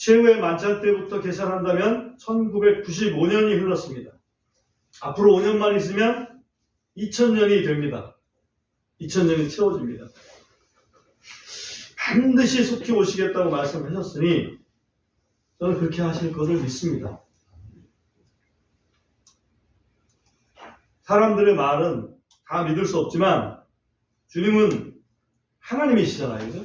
최후의 만찬 때부터 계산한다면 1995년이 흘렀습니다. 앞으로 5년만 있으면 2000년이 됩니다. 2000년이 채워집니다. 반드시 속히 오시겠다고 말씀하셨으니 저는 그렇게 하실 것을 믿습니다. 사람들의 말은 다 믿을 수 없지만 주님은 하나님이시잖아요. 그죠?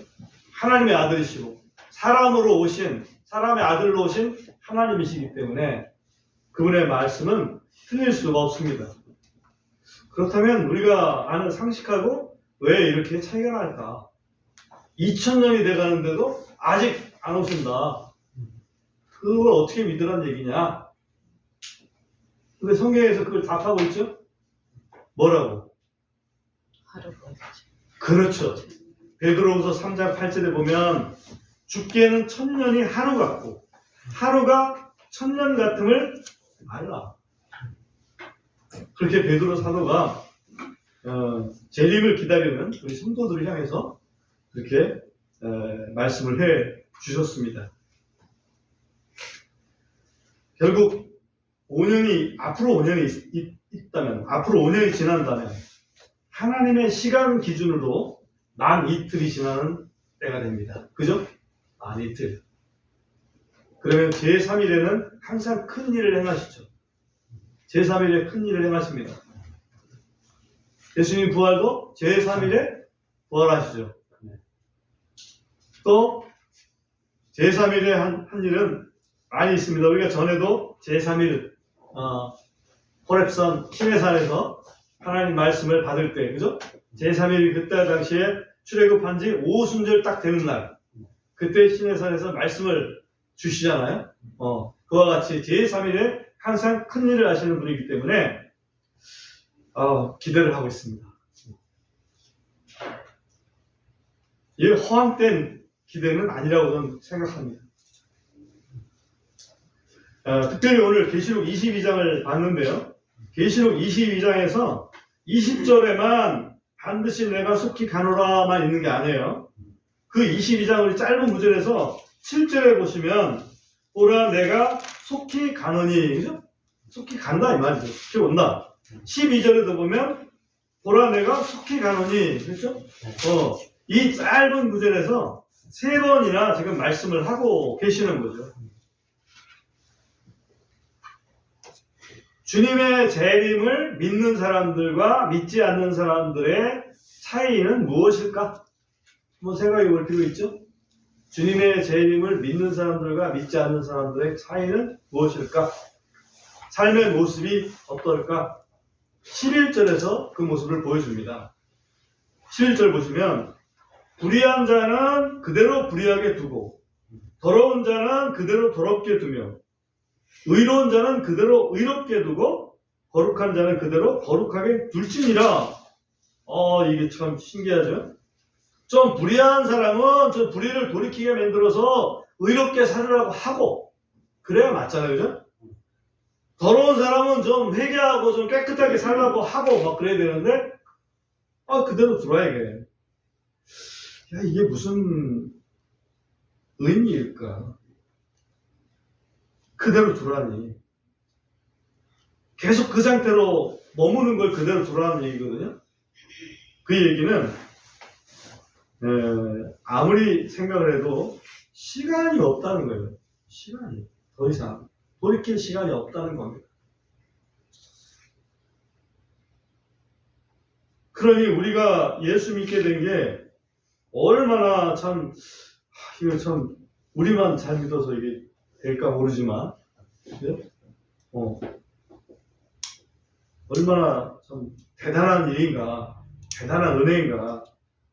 하나님의 아들이시고 사람의 아들로 오신 하나님이시기 때문에 그분의 말씀은 틀릴 수가 없습니다. 그렇다면 우리가 아는 상식하고 왜 이렇게 차이가 날까? 2000년이 돼가는데도 아직 안 오신다. 그걸 어떻게 믿으란 얘기냐? 근데 성경에서 그걸 답하고 있죠? 뭐라고? 그렇죠. 베드로후서 3장 8절에 보면 죽기에는 1000년이 하루 같고 하루가 1000년 같음을 알라. 그렇게 베드로 사도가 재림을 기다리는 우리 성도들을 향해서 그렇게 말씀을 해 주셨습니다. 결국 앞으로 5년이 있다면, 앞으로 5년이 지난다면 하나님의 시간 기준으로 만 이틀이 지나는 때가 됩니다. 그죠? 만 이틀. 그러면 제3일에는 항상 큰 일을 행하시죠. 제3일에 큰 일을 행하십니다. 예수님 부활도 제3일에 부활하시죠. 또 제3일에 한 일은 많이 있습니다. 우리가 전에도 제3일 호렙산 시내산에서 하나님 말씀을 받을 때, 그죠? 제3일 그때 당시에 출애굽한 지 오순절 딱 되는 날, 그때 시내산에서 말씀을 주시잖아요. 그와 같이 제3일에 항상 큰 일을 하시는 분이기 때문에 기대를 하고 있습니다. 이 허황된 기대는 아니라고 저는 생각합니다. 특별히 오늘 계시록 22장을 봤는데요. 계시록 22장에서 20절에만 반드시 내가 속히 가노라만 있는 게 아니에요. 그 22장 우리 짧은 구절에서 7절에 보시면 보라 내가 속히 가노니, 그죠? 속히 간다 이 말이죠. 속히 온다. 12절에도 보면 보라 내가 속히 가노니, 그렇죠? 이 짧은 구절에서 3번이나 지금 말씀을 하고 계시는 거죠. 주님의 재림을 믿는 사람들과 믿지 않는 사람들의 차이는 무엇일까? 한번 생각해 볼 필요 있죠? 주님의 재림을 믿는 사람들과 믿지 않는 사람들의 차이는 무엇일까? 삶의 모습이 어떨까? 11절에서 그 모습을 보여줍니다. 11절 보시면 불의한 자는 그대로 불의하게 두고 더러운 자는 그대로 더럽게 두며 의로운 자는 그대로 의롭게 두고 거룩한 자는 그대로 거룩하게 둘지니라. 이게 참 신기하죠? 좀 불의한 사람은 좀 불의를 돌이키게 만들어서 의롭게 살으라고 하고 그래야 맞잖아요, 그죠? 더러운 사람은 좀 회개하고 좀 깨끗하게 살라고 하고 막 그래야 되는데 그대로 들어와야겠네. 이게 무슨 의미일까? 그대로 두라니. 계속 그 상태로 머무는 걸 그대로 두라는 얘기거든요. 그 얘기는 아무리 생각을 해도 시간이 없다는 거예요. 시간이 더 이상 돌이킬 시간이 없다는 겁니다. 그러니 우리가 예수 믿게 된 게 얼마나 이거 참 우리만 잘 믿어서 이게 될까 모르지만 얼마나 참 대단한 일인가, 대단한 은혜인가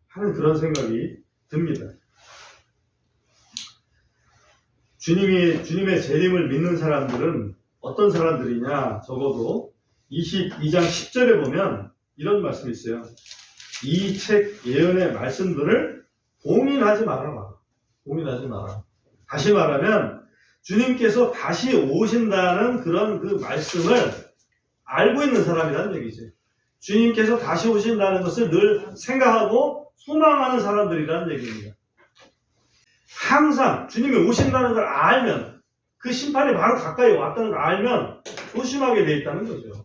하는 그런 생각이 듭니다. 주님의 재림을 믿는 사람들은 어떤 사람들이냐? 적어도 22장 10절에 보면 이런 말씀이 있어요. 이 책 예언의 말씀들을 봉인하지 말아라. 봉인하지 마라. 다시 말하면 주님께서 다시 오신다는 그런 그 말씀을 알고 있는 사람이라는 얘기죠. 주님께서 다시 오신다는 것을 늘 생각하고 소망하는 사람들이라는 얘기입니다. 항상 주님이 오신다는 걸 알면, 그 심판이 바로 가까이 왔다는 걸 알면 조심하게 돼 있다는 거죠.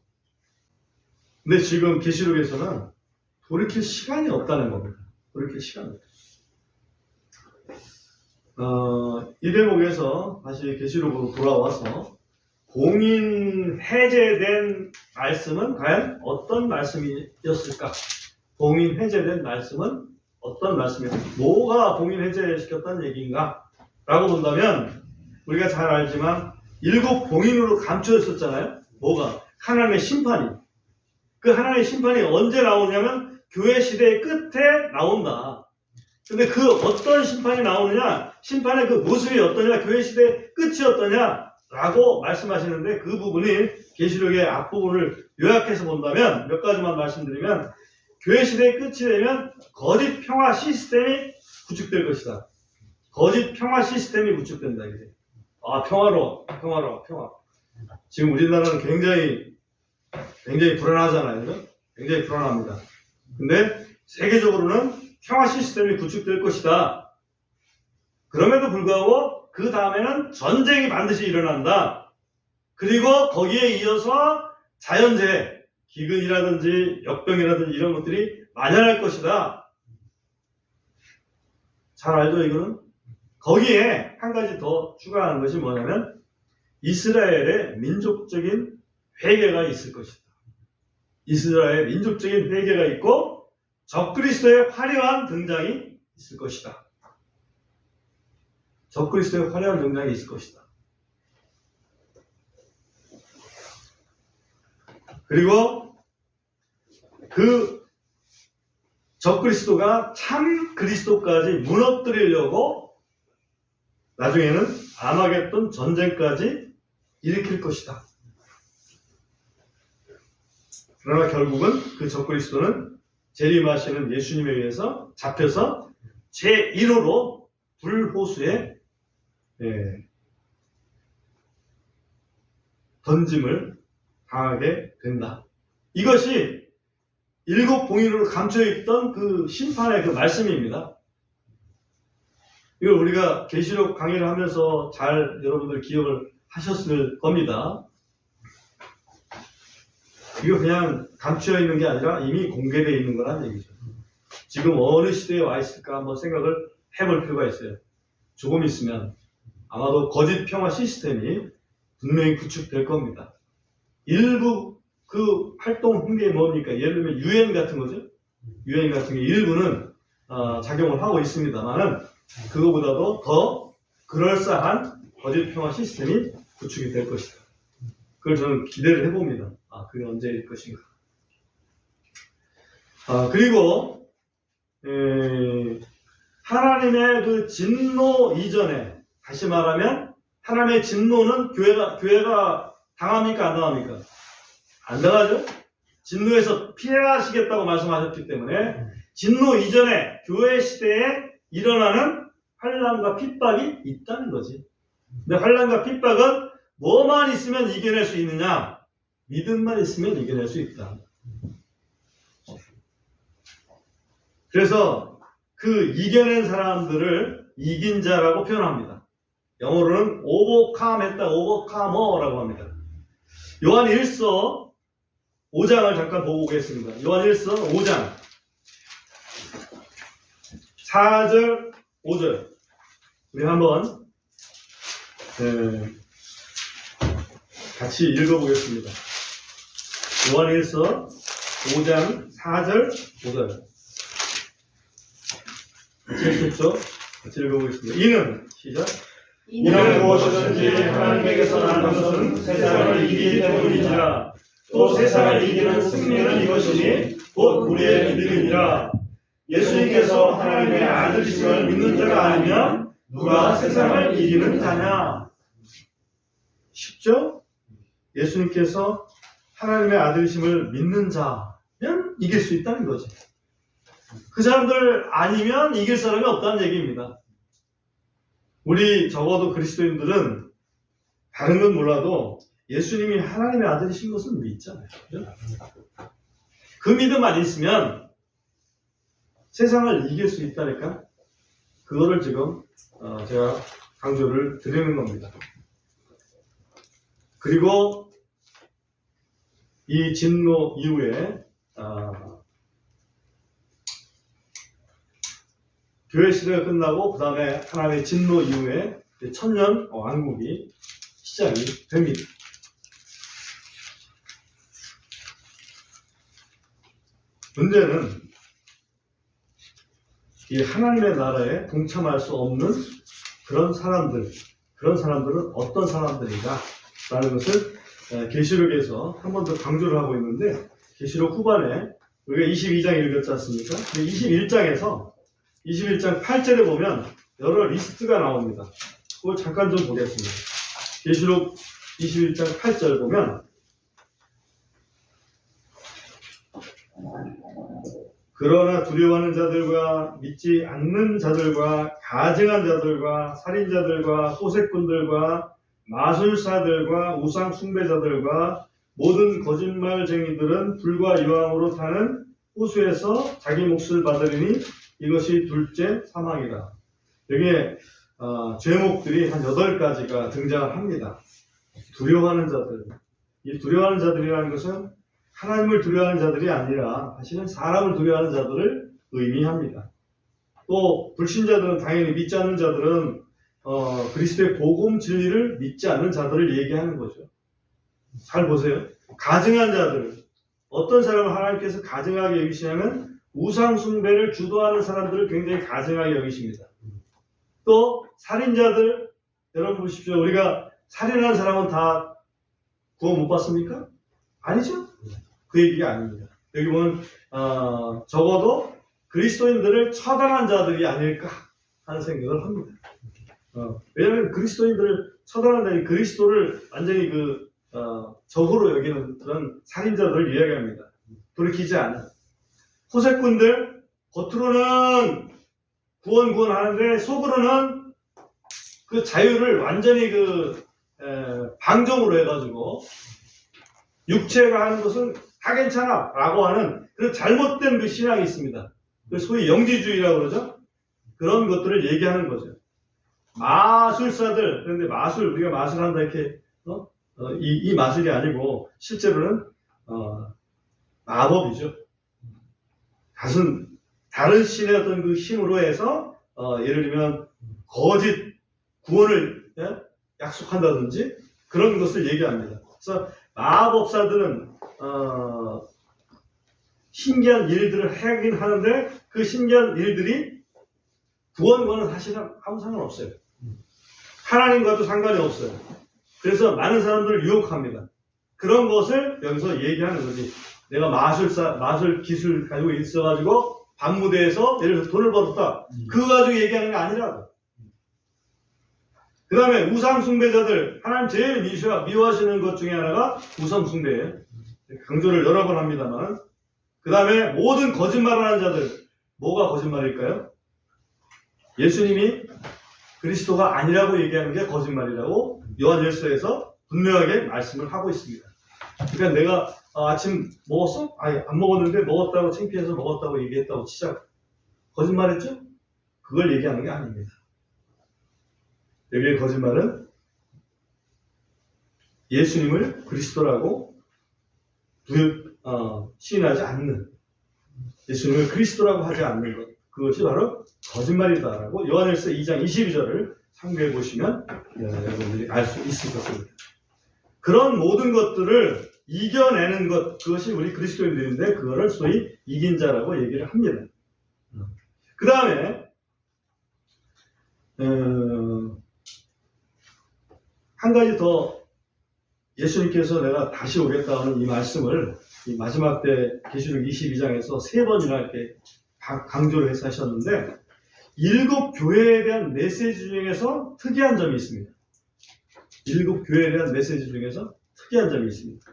근데 지금 계시록에서는 돌이킬 시간이 없다는 겁니다. 돌이킬 시간이 없다. 이 대목에서 다시 계시록으로 돌아와서 봉인 해제된 말씀은 과연 어떤 말씀이었을까? 봉인 해제된 말씀은 어떤 말씀이었을까? 뭐가 봉인 해제시켰다는 얘기인가? 라고 본다면 우리가 잘 알지만 7 봉인으로 감춰졌었잖아요. 뭐가? 하나님의 심판이. 그 하나님의 심판이 언제 나오냐면 교회 시대의 끝에 나온다. 근데 그 어떤 심판이 나오느냐, 심판의 그 모습이 어떠냐, 교회 시대의 끝이 어떠냐 라고 말씀하시는데, 그 부분이 계시록의 앞부분을 요약해서 본다면, 몇 가지만 말씀드리면, 교회 시대의 끝이 되면 거짓 평화 시스템이 구축될 것이다. 거짓 평화 시스템이 구축된다. 이게. 평화로워. 지금 우리나라는 굉장히 불안하잖아요. 그죠? 굉장히 불안합니다. 근데 세계적으로는 평화 시스템이 구축될 것이다. 그럼에도 불구하고 그 다음에는 전쟁이 반드시 일어난다. 그리고 거기에 이어서 자연재해, 기근이라든지 역병이라든지 이런 것들이 만연할 것이다. 잘 알죠, 이거는? 거기에 한 가지 더 추가하는 것이 뭐냐면 이스라엘의 민족적인 회개가 있을 것이다. 이스라엘의 민족적인 회개가 있고 적그리스도의 화려한 등장이 있을 것이다. 적그리스도의 화려한 등장이 있을 것이다. 그리고 그 적그리스도가 참 그리스도까지 무너뜨리려고 나중에는 아마겟돈 전쟁까지 일으킬 것이다. 그러나 결국은 그 적그리스도는 재림하시는 예수님에 의해서 잡혀서 제1호로 불호수에 던짐을 당하게 된다. 이것이 7 봉인으로 감춰있던 그 심판의 그 말씀입니다. 이걸 우리가 계시록 강의를 하면서 잘 여러분들 기억을 하셨을 겁니다. 이거 그냥 감추어 있는 게 아니라 이미 공개되어 있는 거란 얘기죠. 지금 어느 시대에 와 있을까 한번 생각을 해볼 필요가 있어요. 조금 있으면 아마도 거짓 평화 시스템이 분명히 구축될 겁니다. 일부 그 활동 게 뭡니까? 예를 들면 유엔 같은 거죠. 유엔 같은 게 일부는 작용을 하고 있습니다만은 그거보다도 더 그럴싸한 거짓 평화 시스템이 구축이 될 것이다. 그걸 저는 기대를 해봅니다. 그게 언제일 것인가. 그리고 하나님의 그 진노 이전에, 다시 말하면 하나님의 진노는 교회가 당합니까? 안 당합니까? 안 당하죠? 진노에서 피하시겠다고 말씀하셨기 때문에 진노 이전에 교회 시대에 일어나는 환난과 핍박이 있다는 거지. 근데 환난과 핍박은 뭐만 있으면 이겨낼 수 있느냐? 믿음만 있으면 이겨낼 수 있다. 그래서 그 이겨낸 사람들을 이긴 자라고 표현합니다. 영어로는 overcome했다, overcomer라고 합니다. 요한 1서 5장을 잠깐 보고 오겠습니다. 요한 1서 5장 4절, 5절 우리 한번 같이 읽어보겠습니다. 요한 1서 5장 4절, 5절 읽겠죠? 같이 읽어보겠습니다. 이는 시작. 이는 무엇이든지 하나님에게서 난 것은 세상을 이기기 때문이니라. 또 세상을 이기는 승리는 이것이니 곧 우리의 믿음이니라. 예수님께서 하나님의 아들이심을 믿는 자가 아니면 누가 세상을 이기는 자냐? 쉽죠? 예수님께서 하나님의 아들이심을 믿는 자면 이길 수 있다는 거지. 그 사람들 아니면 이길 사람이 없다는 얘기입니다. 우리 적어도 그리스도인들은 다른 건 몰라도 예수님이 하나님의 아들이신 것은 믿잖아요. 그죠? 그 믿음만 있으면 세상을 이길 수 있다니까. 그거를 지금 제가 강조를 드리는 겁니다. 그리고 이 진노 이후에 교회 시대가 끝나고 그 다음에 하나님의 진노 이후에 천년 왕국이 시작이 됩니다. 문제는 이 하나님의 나라에 동참할 수 없는 그런 사람들은 어떤 사람들인가 라는 것을 계시록에서 한 번 더 강조를 하고 있는데, 계시록 후반에 우리가 22장 읽었지 않습니까? 21장에서 21장 8절에 보면 여러 리스트가 나옵니다. 그걸 잠깐 좀 보겠습니다. 계시록 21장 8절 보면 그러나 두려워하는 자들과 믿지 않는 자들과 가증한 자들과 살인자들과 호색꾼들과 마술사들과 우상 숭배자들과 모든 거짓말쟁이들은 불과 유황으로 타는 호수에서 자기 몫을 받으리니 이것이 둘째 사망이다. 여기에 죄목들이 한 8가지가 등장을 합니다. 두려워하는 자들. 이 두려워하는 자들이라는 것은 하나님을 두려워하는 자들이 아니라 사실은 사람을 두려워하는 자들을 의미합니다. 또 불신자들은, 당연히 믿지 않는 자들은 그리스도의 복음 진리를 믿지 않는 자들을 얘기하는 거죠. 잘 보세요. 가증한 자들. 어떤 사람을 하나님께서 가증하게 여기시냐면 우상 숭배를 주도하는 사람들을 굉장히 가증하게 여기십니다. 또 살인자들, 여러분 보십시오. 우리가 살인한 사람은 다 구원 못 받습니까? 아니죠. 그 얘기가 아닙니다. 여기 보면 적어도 그리스도인들을 처단한 자들이 아닐까 하는 생각을 합니다. 왜냐하면 그리스도인들을 처단한다니 그리스도를 완전히 적으로 여기는 그런 살인자들을 이야기합니다. 돌이키지 않은 호색꾼들, 겉으로는 구원 하는데 속으로는 그 자유를 완전히 방종으로 해가지고 육체가 하는 것은 다 괜찮아 라고 하는 그런 잘못된 그 신앙이 있습니다. 소위 영지주의라고 그러죠. 그런 것들을 얘기하는 거죠. 마술사들, 그런데 우리가 마술한다 이렇게 이 마술이 아니고 실제로는 마법이죠. 다른 신의 어떤 그 힘으로 해서 예를 들면 거짓 구원을 약속한다든지 그런 것을 얘기합니다. 그래서 마법사들은 신기한 일들을 하긴 하는데 그 신기한 일들이 구원과는 사실은 아무 상관없어요. 하나님과도 상관이 없어요. 그래서 많은 사람들을 유혹합니다. 그런 것을 여기서 얘기하는 거지. 내가 마술 기술 가지고 있어가지고 밤무대에서 예를 들어서 돈을 벌었다. 그거 가지고 얘기하는 게 아니라고. 그 다음에 우상숭배자들, 하나님 제일 미워하시는 것 중에 하나가 우상숭배예요. 강조를 여러 번 합니다만. 그 다음에 모든 거짓말을 하는 자들, 뭐가 거짓말일까요? 예수님이 그리스도가 아니라고 얘기하는 게 거짓말이라고 요한일서에서 분명하게 말씀을 하고 있습니다. 그러니까 내가 아침 먹었어? 아니 안 먹었는데 먹었다고 창피해서 먹었다고 얘기했다고 치자. 거짓말했죠? 그걸 얘기하는 게 아닙니다. 여기의 거짓말은 예수님을 그리스도라고 시인하지 않는, 예수님을 그리스도라고 하지 않는 것, 그것이 바로 거짓말이다라고 요한일서 2장 22절을 참고해 보시면 여러분들이 알 수 있을 것입니다. 그런 모든 것들을 이겨내는 것, 그것이 우리 그리스도인들인데 그거를 소위 이긴 자라고 얘기를 합니다. 그 다음에 한 가지 더, 예수님께서 내가 다시 오겠다는 이 말씀을 이 마지막 때 계시록 22장에서 3번이나 이렇게 강조를 해서 하셨는데, 7교회에 대한 메시지 중에서 특이한 점이 있습니다. 7교회에 대한 메시지 중에서 특이한 점이 있습니다.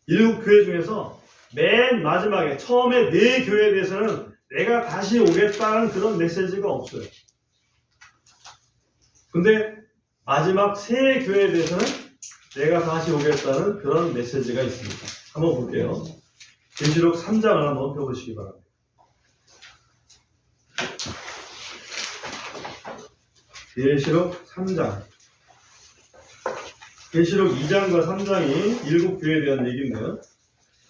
7교회 중에서 맨 마지막에 처음에 4교회에 대해서는 내가 다시 오겠다는 그런 메시지가 없어요. 근데 마지막 3교회에 대해서는 내가 다시 오겠다는 그런 메시지가 있습니다. 한번 볼게요. 계시록 3장을 한번 펴보시기 바랍니다. 계시록 3장. 계시록 2장과 3장이 7교회에 대한 얘기인데요.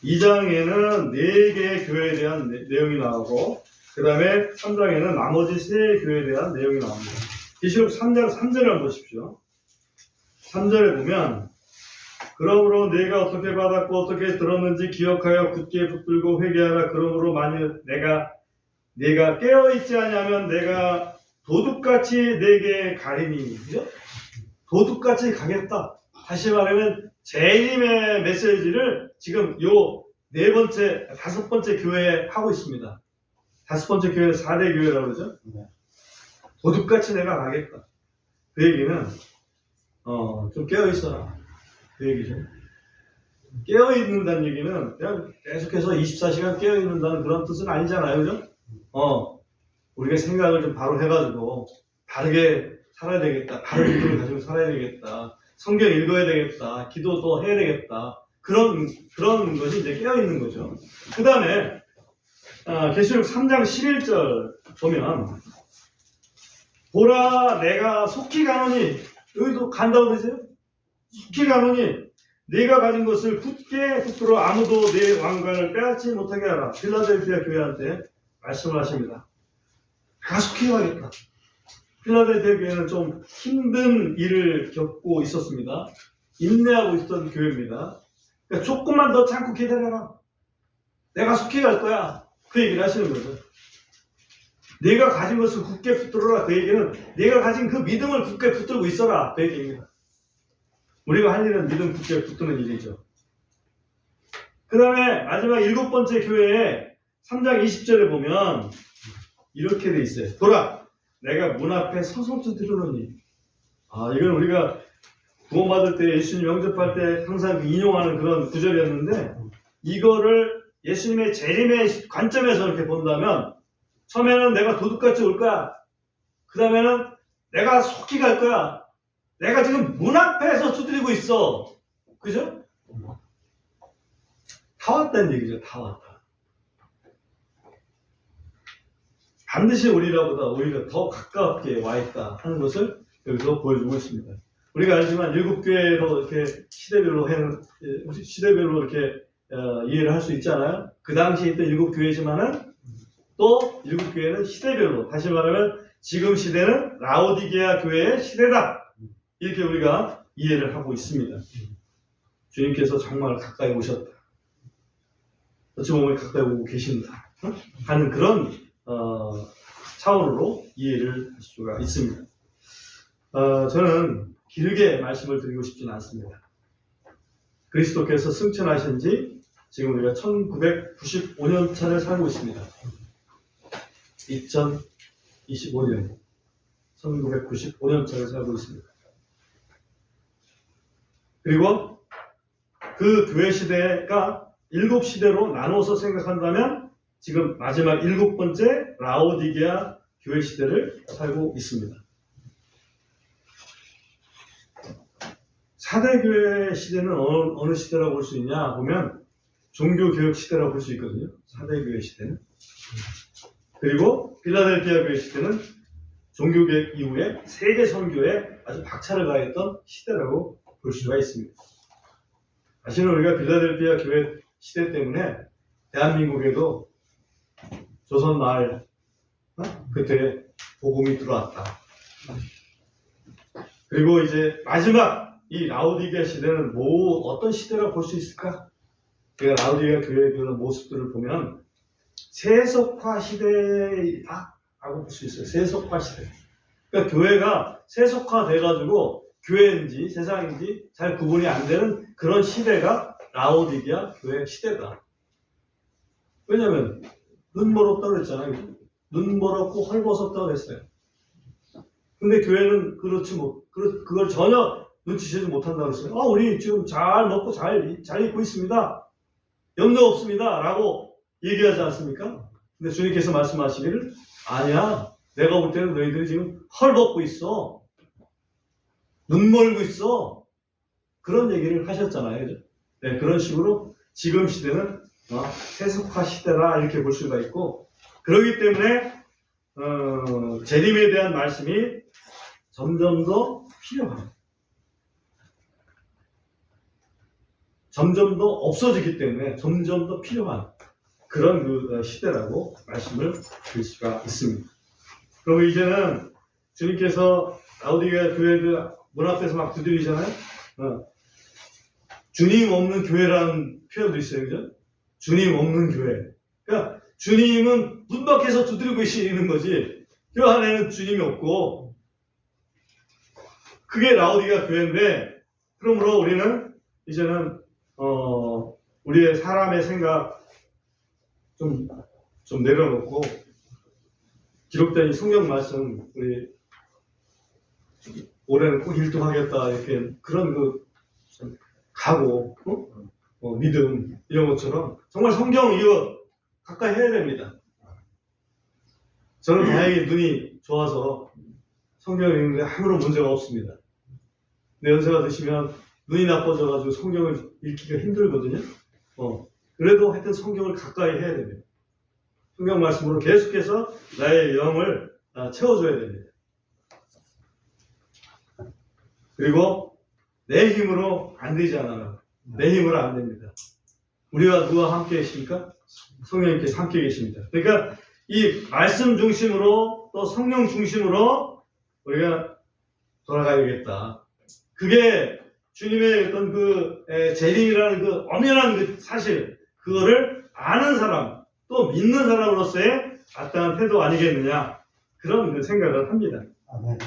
2장에는 4개의 교회에 대한 내용이 나오고, 그 다음에 3장에는 나머지 3 교회에 대한 내용이 나옵니다. 계시록 3장 3절을 한번 보십시오. 3절에 보면, 그러므로 네가 어떻게 받았고 어떻게 들었는지 기억하여 굳게 붙들고 회개하라. 그러므로 만일 네가 깨어있지 않으면 내가 도둑같이 네게 가리니. 그죠? 도둑같이 가겠다. 다시 말하면 재림의 메시지를 지금 요 4번째, 5번째 교회에 하고 있습니다. 5번째 교회는 4대 교회라고 그러죠? 도둑같이 내가 가겠다. 그 얘기는 좀 깨어있어라. 그 얘기죠. 깨어있는다는 얘기는 그냥 계속해서 24시간 깨어있는다는 그런 뜻은 아니잖아요. 그죠? 우리가 생각을 좀 바로 해가지고 바르게 살아야 되겠다. 바른 믿음을 가지고 살아야 되겠다. 성경 읽어야 되겠다. 기도도 해야 되겠다. 그런 것이 이제 깨어있는 거죠. 그 다음에 계시록 3장 11절 보면 보라 내가 속히 가노니, 여기도 간다고 되세요? 속히 가노니 네가 가진 것을 굳게 붙들어 아무도 네 왕관을 빼앗지 못하게 하라. 필라델피아 교회한테 말씀을 하십니다. 내가 속히 가겠다. 필라델피아 교회는 좀 힘든 일을 겪고 있었습니다. 인내하고 있었던 교회입니다. 그러니까 조금만 더 참고 기다려라. 내가 속히 갈 거야. 그 얘기를 하시는 거죠. 네가 가진 것을 굳게 붙들어라. 그 얘기는 네가 가진 그 믿음을 굳게 붙들고 있어라. 그 얘기입니다. 우리가 할 일은 믿음 굳게 붙드는 일이죠. 그 다음에 마지막 7번째 교회에 3장 20절에 보면 이렇게 돼 있어요. 보라, 내가 문 앞에 서성수 들으노니. 이건 우리가 구원받을 때 예수님 영접할 때 항상 인용하는 그런 구절이었는데, 이거를 예수님의 재림의 관점에서 이렇게 본다면, 처음에는 내가 도둑같이 올 거야. 그 다음에는 내가 속히 갈 거야. 내가 지금 문 앞에서 두드리고 있어. 그죠? 다 왔다는 얘기죠. 다 왔다. 반드시 우리라보다 오히려 더 가깝게 와 있다 하는 것을 여기서 보여주고 있습니다. 우리가 알지만 7교회로 이렇게 시대별로 이렇게 이해를 할 수 있잖아요. 그 당시에 있던 7교회지만은 또 7교회는 시대별로, 다시 말하면 지금 시대는 라오디게아 교회의 시대다. 이렇게 우리가 이해를 하고 있습니다. 주님께서 정말 가까이 오셨다. 어찌 보면 가까이 오고 계신다. 하는 그런 차원으로 이해를 할 수가 있습니다. 저는 길게 말씀을 드리고 싶지는 않습니다. 그리스도께서 승천하신 지 지금 우리가 1995년 차를 살고 있습니다. 2025년 1995년 차를 살고 있습니다. 그리고 그 교회 시대가 7시대로 나눠서 생각한다면 지금 마지막 7번째 라오디게아 교회 시대를 살고 있습니다. 4대 교회 시대는 어느 시대라고 볼 수 있냐 보면 종교개혁 시대라고 볼 수 있거든요. 4대 교회 시대는. 그리고 필라델피아 교회 시대는 종교개혁 이후에 세계 선교에 아주 박차를 가했던 시대라고 볼 수가 있습니다. 사실은 우리가 필라델피아 교회 시대 때문에 대한민국에도 조선 말 그때 복음이 들어왔다. 그리고 이제 마지막 이 라오디게아 시대는 어떤 시대라고 볼 수 있을까? 제가 라오디게아 교회의 그런 모습들을 보면 세속화 시대다라고 볼 수 있어요. 세속화 시대. 그러니까 교회가 세속화 돼가지고 교회인지 세상인지 잘 구분이 안 되는 그런 시대가 라오디게아 교회 시대다. 왜냐면 눈 멀었다고 그랬잖아요. 눈 멀었고 헐벗었다고 그랬어요. 근데 교회는 그걸 전혀 눈치채지 못한다고 했어요. 우리 지금 잘 먹고 잘 입고 있습니다. 염려 없습니다. 라고 얘기하지 않습니까? 근데 주님께서 말씀하시기를 아니야. 내가 볼 때는 너희들이 지금 헐벗고 있어. 눈 멀고 있어. 그런 얘기를 하셨잖아요. 그죠? 네, 그런 식으로 지금 시대는 세속화 시대라 이렇게 볼 수가 있고, 그렇기 때문에 재림에 대한 말씀이 점점 더 필요한, 점점 더 없어지기 때문에 점점 더 필요한 그런 그 시대라고 말씀을 드릴 수가 있습니다. 그럼 이제는 주님께서 라오디게아 교회 그 문 앞에서 막 두드리잖아요. 주님 없는 교회라는 표현도 있어요, 그죠? 주님 없는 교회. 그러니까 주님은 문 밖에서 두드리고 계시는 거지. 그 안에는 주님이 없고, 그게 라오디게아 교회인데, 그러므로 우리는 이제는 우리의 사람의 생각 좀 내려놓고 기록된 이 성경 말씀 우리 올해는 꼭 1등 하겠다 이렇게 그런 좀 각오, 믿음 이런 것처럼 정말 성경 이거 가까이 해야 됩니다. 저는 다행히 눈이 좋아서 성경을 읽는데 아무런 문제가 없습니다. 근데 연세가 드시면 눈이 나빠져가지고 성경을 읽기가 힘들거든요. 그래도 하여튼 성경을 가까이 해야 됩니다. 성경 말씀으로 계속해서 나의 영을 채워줘야 됩니다. 그리고 내 힘으로 안 되지 않아요. 내 힘으로 안 됩니다. 우리가 누가 함께 계십니까? 성령님께서 함께 계십니다. 그러니까 이 말씀 중심으로 또 성령 중심으로 우리가 돌아가야겠다. 그게 주님의 어떤 재림이라는 그 엄연한 그 사실, 그거를 아는 사람, 또 믿는 사람으로서의 마땅한 태도 아니겠느냐, 그런 생각을 합니다. 아멘.